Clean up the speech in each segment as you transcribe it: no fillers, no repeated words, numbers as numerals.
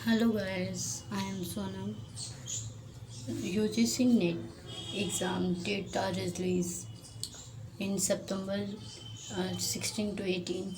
Hello guys, I am Sonam. UGC NET exam date are released in September 16 to 18,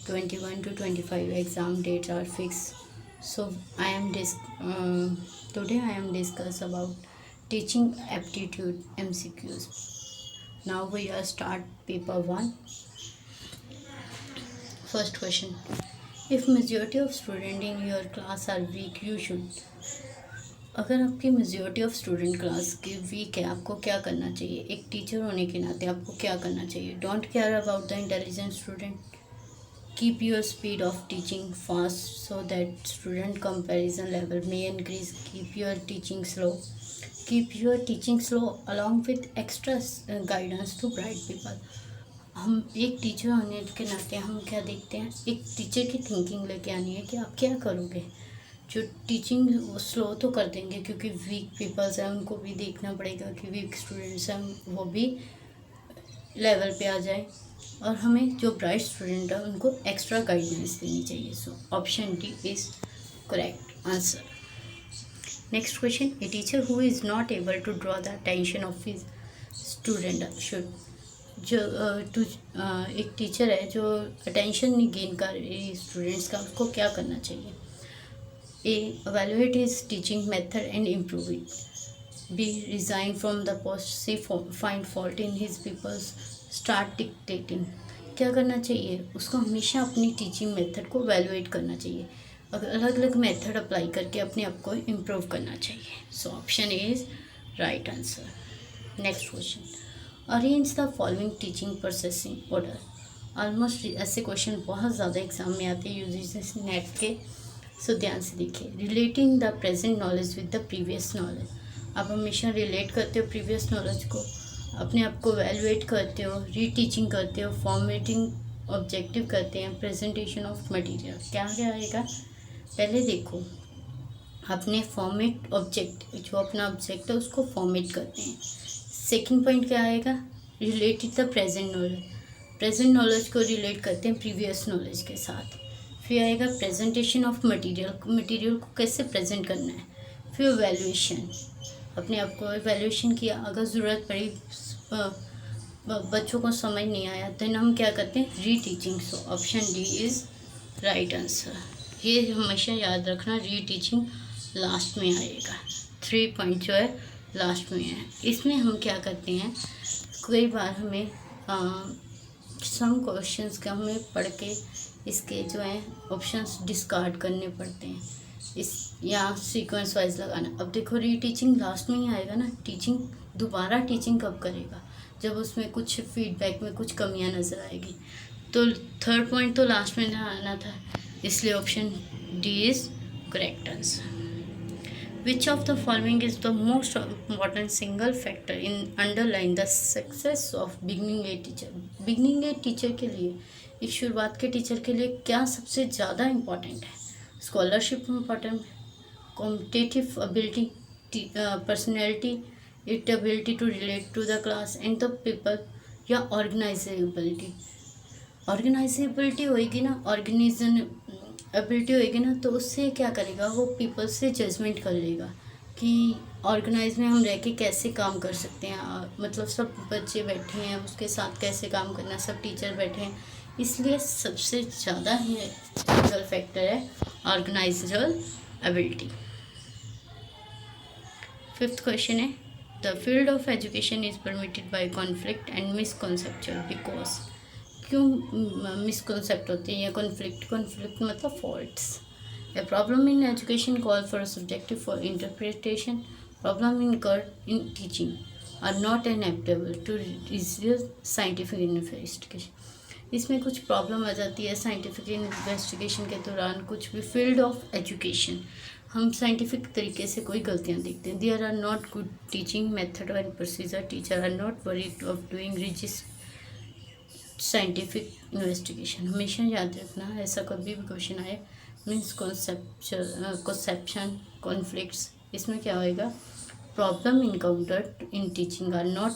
21 to 25 exam dates are fixed. So today I am discuss about teaching aptitude MCQs. Now we are start paper 1. First question. If majority of student in your class are weak, you should अगर आपकी majority of student class की week है, आपको क्या करना चाहिए? एक teacher होने के नाते आपको क्या करना चाहिए? Don't care about the intelligent student, keep your speed of teaching fast so that student comparison level may increase, keep your teaching slow, keep your teaching slow along with extra guidance to bright people. हम एक teacher होने के नाते हम क्या देखते हैं, एक टीचर की थिंकिंग लेके आनी है कि आप क्या करोगे। जो टीचिंग स्लो तो कर देंगे क्योंकि वीक पीपल्स हैं, उनको भी देखना पड़ेगा कि वीक स्टूडेंट्स हैं वो भी लेवल पे आ जाए, और हमें जो ब्राइट स्टूडेंट है उनको एक्स्ट्रा गाइडेंस देनी चाहिए। So option D is correct answer. Next question, a teacher who is not able to draw the attention of his student should, जो एक टीचर है जो अटेंशन नहीं गेन कर रही स्टूडेंट्स का, उसको क्या करना चाहिए? A. Evaluate his teaching method and improve it. B. Resign from the post. C. Find fault in his pupils. Start dictating. क्या करना चाहिए? उसको हमेशा अपनी टीचिंग मेथड को वैल्यूएट करना चाहिए, अगर अलग अलग मेथड अप्लाई करके अपने आप को इम्प्रूव करना चाहिए। So option is right answer. Next question, arrange the following teaching processing order. Almost ऐसे क्वेश्चन बहुत ज़्यादा एग्जाम में आते हैं यूजीसी नेट के। सो ध्यान से देखिए, relating the present knowledge with the previous knowledge. आप हमेशा रिलेट करते हो प्रीवियस नॉलेज को, अपने आप को वैल्यूएट करते हो, रीटीचिंग करते हो, फॉर्मेटिंग ऑब्जेक्टिव करते हैं, प्रेजेंटेशन ऑफ मटेरियल। क्या क्या आएगा पहले देखो, अपने फॉर्मेट ऑब्जेक्ट, जो अपना ऑब्जेक्ट है उसको फॉर्मेट करते हैं। सेकंड पॉइंट क्या आएगा, related the present knowledge, present knowledge को रिलेट करते हैं प्रीवियस नॉलेज के साथ। फिर आएगा प्रेजेंटेशन ऑफ मटेरियल, मटेरियल को कैसे प्रेजेंट करना है। फिर वैल्यूएशन, अपने आप को वैल्यूएशन किया, अगर ज़रूरत पड़ी बच्चों को समझ नहीं आया तो हम क्या करते हैं, reteaching. So option D is right answer. ये हमेशा याद रखना, रीटीचिंग लास्ट में आएगा, 3 पॉइंट जो है लास्ट में है। इसमें हम क्या करते हैं, कई बार हमें सम क्वेश्चंस का हमें पढ़ के इसके जो हैं ऑप्शंस डिस्कार्ड करने पड़ते हैं, इस या सीक्वेंस वाइज लगाना। अब देखो, रीटीचिंग लास्ट में ही आएगा ना, टीचिंग दोबारा टीचिंग कब करेगा, जब उसमें कुछ फीडबैक में कुछ कमियां नज़र आएगी। तो थर्ड पॉइंट तो लास्ट में आना था, इसलिए option D is correct answer. Which of the following is the most important single factor in underlying the success of beginning a teacher? Beginning a teacher के लिए, एक शुरुआत के टीचर के लिए क्या सबसे ज़्यादा इम्पॉर्टेंट है? स्कॉलरशिप इम्पॉर्टेंट है, competitive ability, personality, it ability to relate to the class and the people, या ऑर्गेनाइजेबिलिटी। ऑर्गेनाइजेबिलिटी होएगी ना, ऑर्गेनाइजन एबिलिटी होएगी ना, तो उससे क्या करेगा, वो पीपल से जजमेंट कर लेगा कि ऑर्गेनाइज में हम रह के कैसे काम कर सकते हैं, मतलब सब बच्चे बैठे हैं उसके साथ कैसे काम करना, सब टीचर बैठे हैं, इसलिए सबसे ज़्यादा ही सिंगल फैक्टर है ऑर्गेनाइजरल एबिलिटी। फिफ्थ क्वेश्चन है, the field of education is permitted by conflict and misconceptual because. क्यों मिसकॉन्सेप्ट होते हैं या कॉन्फ्लिक्ट मतलब faults. A problem in education call for subjective for interpretation, problem incurred in teaching are not amenable to result scientific investigation. इसमें कुछ problem आ जाती है scientific investigation के दौरान, कुछ भी फील्ड ऑफ एजुकेशन हम साइंटिफिक तरीके से कोई गलतियाँ देखते हैं। There are not good teaching method and procedure, teacher are not worried of doing resist scientific investigation. हमेशा याद रखना, ऐसा कभी भी क्वेश्चन आए, मीन्स कॉन्सेप्शन कॉन्फ्लिक्ट्स, इसमें क्या होएगा, problem encountered in teaching are not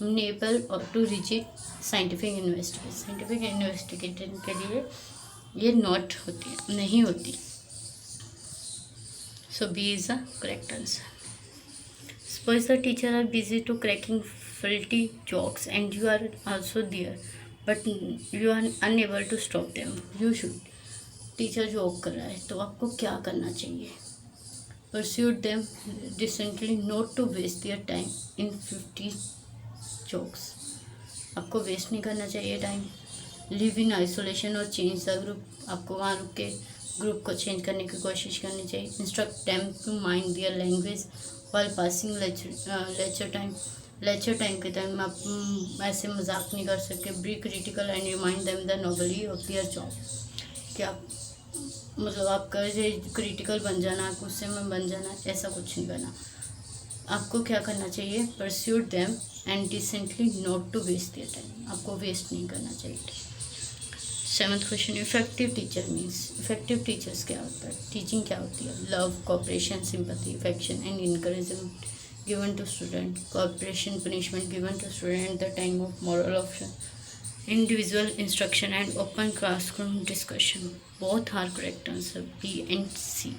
amenable to rigid scientific investigation. Scientific investigation के लिए ये नॉट होती है, नहीं होती। So B is the correct answer. Suppose the teacher are busy to cracking faulty jokes and you are also there, but you are unable to stop them. You should. Teacher joke कर रहा है तो आपको क्या करना चाहिए? Pursue them decently, not to waste their time in 50 jokes. आपको waste नहीं करना चाहिए टाइम। लिव इन आइसोलेशन और चेंज द ग्रुप, आपको वहाँ रुक के ग्रुप को चेंज करने की कोशिश करनी चाहिए। Instruct them to mind their language while passing lecture time के टाइम आप ऐसे मजाक नहीं कर सकते। Be critical and remind them the nobly of their job, क्या मतलब आपका क्रिटिकल बन जाना, गुस्से में बन जाना, ऐसा कुछ नहीं करना। आपको क्या करना चाहिए? Pursuit them and decently, not to waste their time, आपको वेस्ट नहीं करना चाहिए। 7th question, effective teacher means, effective teachers क्या होता है? टीचिंग क्या होती है? Love, cooperation, sympathy, affection and encouragement given to student. Cooperation, punishment given to student at the time of moral option, individual instruction and open classroom discussion. Both are correct answer, B and C.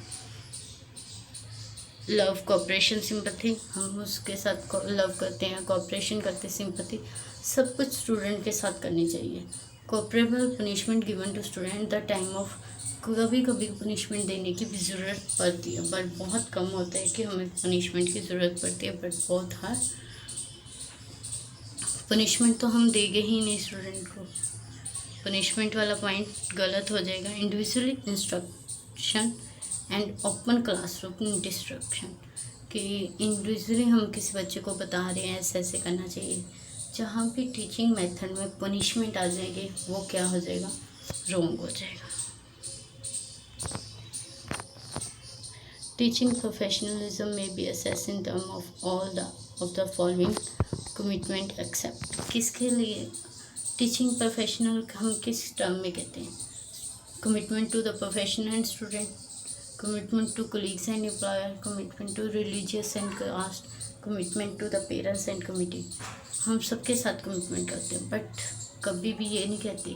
Love, cooperation, sympathy, हम उसके साथ love करते हैं, cooperation करते हैं, sympathy सब कुछ student के साथ करनी चाहिए। Cooperable, punishment given to student the time off, कभी कभी पनिशमेंट देने की भी ज़रूरत पड़ती है, बट बहुत कम होता है कि हमें पनिशमेंट की ज़रूरत पड़ती है, बट बहुत हर पनिशमेंट तो हम देंगे ही नहीं स्टूडेंट को, पनिशमेंट वाला पॉइंट गलत हो जाएगा। Individually instruction and open classroom destruction, कि इंडिविजुअली हम किसी बच्चे को बता रहे हैं ऐसे ऐसे करना चाहिए, जहाँ भी टीचिंग मेथड में पनिशमेंट आ जाएगी वो क्या हो जाएगा? रॉन्ग हो जाएगा। टीचिंग प्रोफेशनलिज्म में be assess in term of all the following commitment except. किसके लिए टीचिंग प्रोफेशनल हम किस टर्म में कहते हैं? Commitment to the profession and student, commitment to colleagues and employer, commitment to religious and caste, commitment to the parents and committee. हम सबके साथ कमिटमेंट करते हैं, बट कभी भी ये नहीं कहते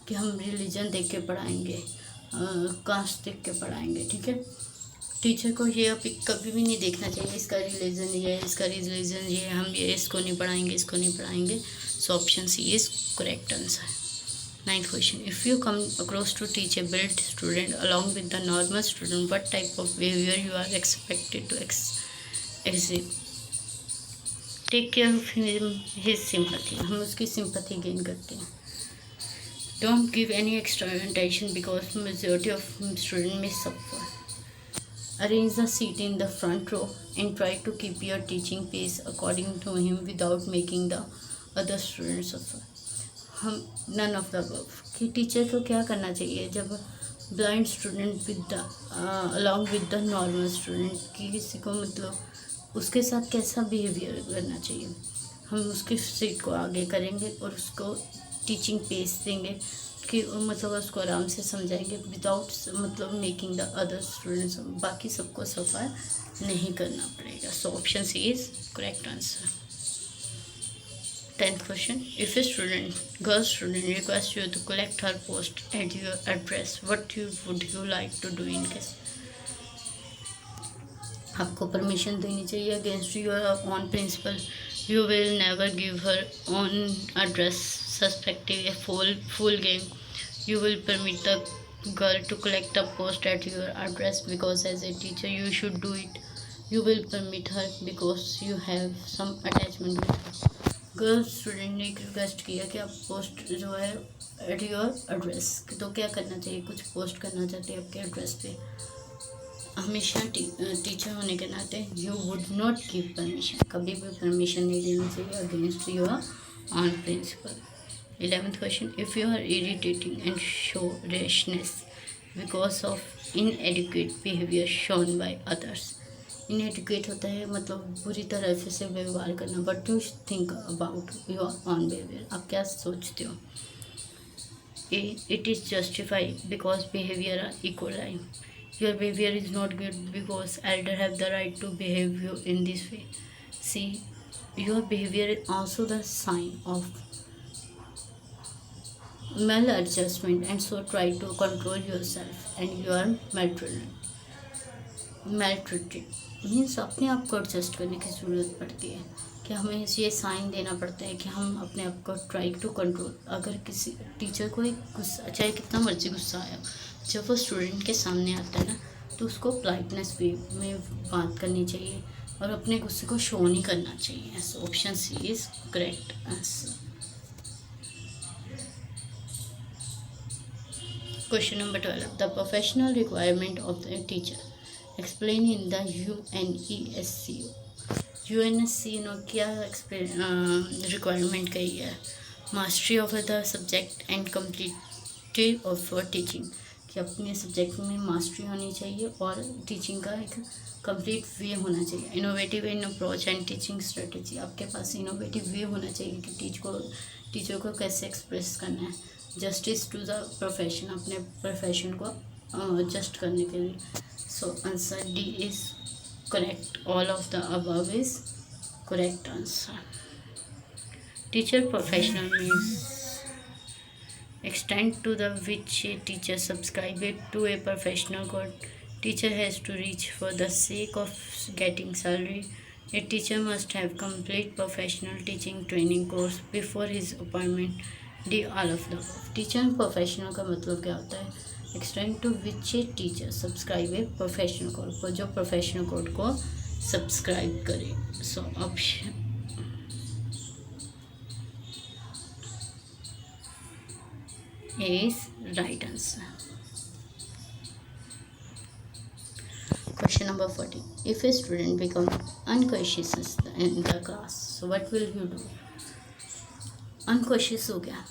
कि हम रिलीजन देख के पढ़ाएंगे, कास्ट देख के पढ़ाएंगे, ठीक है। टीचर को ये अभी कभी भी नहीं देखना चाहिए इसका रिलीजन ये है, इसका रिलीजन ये है, हम ये इसको नहीं पढ़ाएंगे, इसको नहीं पढ़ाएंगे। So option C is correct answer. 9th question, if you come across to teach a build student along with the normal student, what type of behaviour you are expected to exit? Take care of his sympathy, हम उसकी sympathy gain करते हैं। Don't give any extra attention because majority of student में suffer. Arrange the seat in the front row and try to keep your teaching pace according to him without making the other students suffer. हम none of the above, कि teacher को क्या करना चाहिए जब blind student with the along with the normal student, कि किसी को मतलब उसके साथ कैसा बिहेवियर करना चाहिए। हम उसकी सीट को आगे करेंगे और उसको टीचिंग पेस देंगे, कि मतलब उसको आराम से समझाएंगे विदाउट मतलब मेकिंग द अदर स्टूडेंट्स, बाकी सबको सफ़र नहीं करना पड़ेगा। So option C is correct answer. 10th question, if a student, girl student request you to collect her post at your address, what would you like to do in case? आपको permission देनी चाहिए against your own principle. You will never give her own address, suspecting a full game. You will permit the girl to collect a post at your address because as a teacher you should do it. You will permit her because you have some attachment with her. Girl student ने एक request किया कि आप post जो है eight your address, तो क्या करना चाहिए? कुछ पोस्ट करना चाहते हैं आपके एड्रेस पे। हमेशा टीचर होने के नाते you would not give permission, कभी भी परमिशन नहीं देनी चाहिए against your own principle. 11th question, if you are irritating and show rashness because of inadequate behaviour shown by others. Inadequate होता है मतलब बुरी तरह से व्यवहार करना, but you think about your own behaviour, आप क्या सोचते हो? It is justified because behaviour are equalling. Your behavior is not good because elder have the right to behave you in this way. See, your behavior is also the sign of mal adjustment, and so try to control yourself and you are maltreated means अपने आप को adjust करने की ज़रूरत पड़ती है कि हमें ये साइन देना पड़ता है कि हम अपने आप को ट्राई टू कंट्रोल। अगर किसी टीचर को एक गुस्सा, चाहे कितना मर्जी गुस्सा आया, जब वो स्टूडेंट के सामने आता है ना, तो उसको पोलाइटनेस वे में बात करनी चाहिए और अपने गुस्से को शो नहीं करना चाहिए। So option C is correct answer. Question number 12. The professional requirement of the teacher. Explain in the UNESCO. UNESCO ने क्या रिक्वायरमेंट कही है? Mastery of the subject and competitive of teaching, कि अपने सब्जेक्ट में मास्टरी होनी चाहिए और टीचिंग का एक कंप्लीट वे होना चाहिए। Innovative in approach and teaching strategy, आपके पास इनोवेटिव वे होना चाहिए कि टीचर को कैसे एक्सप्रेस करना है। जस्टिस टू द प्रोफेशन, अपने प्रोफेशन को जस्ट करने के लिए। So answer D is correct, all of the above is correct answer. Teacher professional means extend to the which a teacher subscribed to a professional code teacher has to reach for the sake of getting salary. A teacher must have complete professional teaching training course before his appointment. D all of the. Teacher professional का मतलब क्या होता है? Extend to which a teacher subscribe a professional code, को जो professional code को subscribe करे। So option is right answer. Question number 40. If a student becomes unconscious in the class, so what will you do? अनकॉशियस हो गया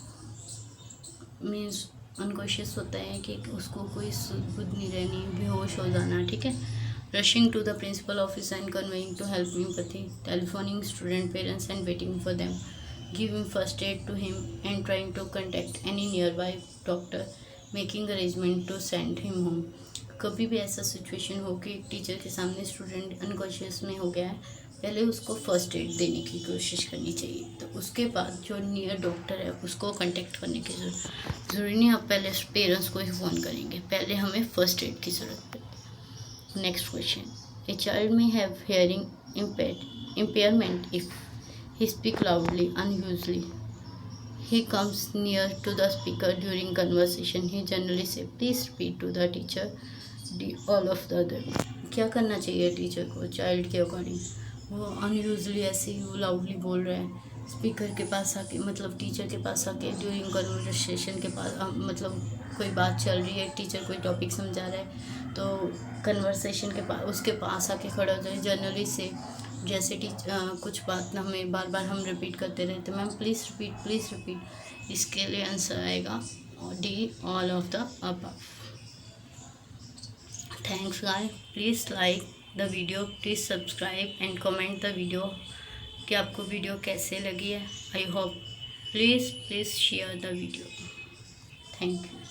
means अनकॉशियस होता है कि उसको कोई बुद्ध नहीं रहनी, बेहोश हो जाना, ठीक है। Rushing to the principal office and conveying to help empathy, telephoning student parents and waiting for them, giving first aid to him and trying to contact any nearby doctor, making arrangement to send him home. कभी भी ऐसा situation हो कि teacher के सामने student अनकॉशियस में हो गया है, पहले उसको फर्स्ट एड देने की कोशिश करनी चाहिए। तो उसके बाद जो नियर डॉक्टर है उसको कांटेक्ट करने की ज़रूरी नहीं, आप पहले पेरेंट्स को ही फ़ोन करेंगे, पहले हमें फर्स्ट एड की ज़रूरत पड़ती है। Next question. ए चाइल्ड में have hearing impairment if he speak loudly unusually, he comes near to the speaker during conversation, he generally say please repeat to the teacher, all of the other। क्या करना चाहिए teacher को child के according? वो unusually ऐसे ही वो loudly बोल रहा है स्पीकर के पास आके, मतलब टीचर के पास आके, ड्यूरिंग कन्वर्सेशन के पास, मतलब कोई बात चल रही है, टीचर कोई टॉपिक समझा रहा है तो कन्वर्सेशन के पास उसके पास आके खड़ा हो जाए, जनरली से जैसे कुछ बात ना हमें बार बार हम रिपीट करते रहते, मैम प्लीज़ रिपीट। इसके लिए आंसर आएगा D all of the above. Thanks guys, please like the video, please subscribe and comment the video कि आपको वीडियो कैसे लगी है। I hope please share the video. Thank you.